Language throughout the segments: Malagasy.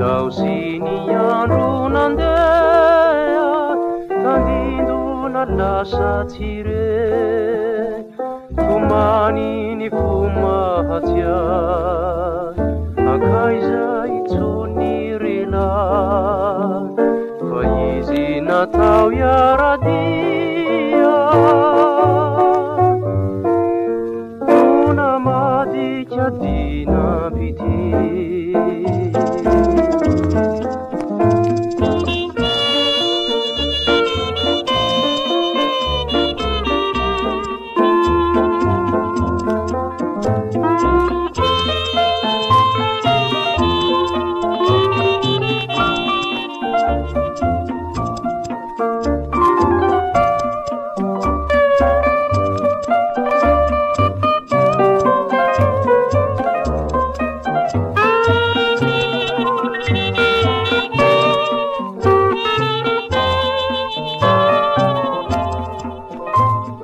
Tausiniandro nandeha tandindona lasatsire tomaniny fomahatsia akaiza itsony rela fa izy natao iaradia nona madika dinapity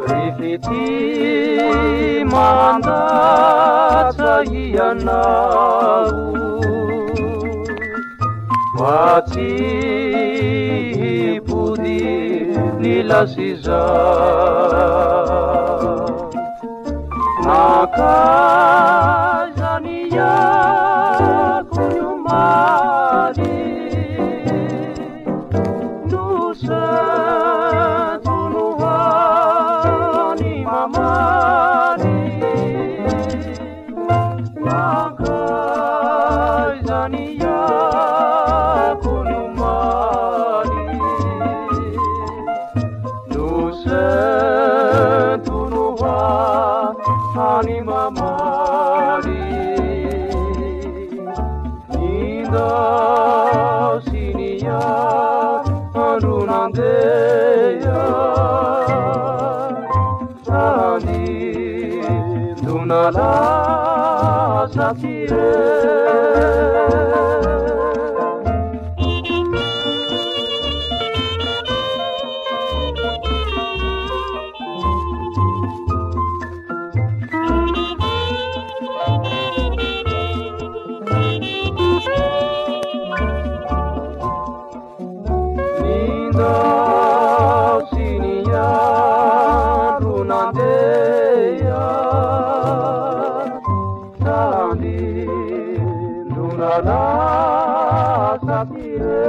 Rifiti mandatsa ianao Wati hipudi nilasiza Nakazania kunyumadi Nusa Mamadi Nakaizania kulumadi Nusentunuha Hani mamadi Ninda sinia Andunandeya Dunala satire Ninda sinia runandeya Nuna la sapire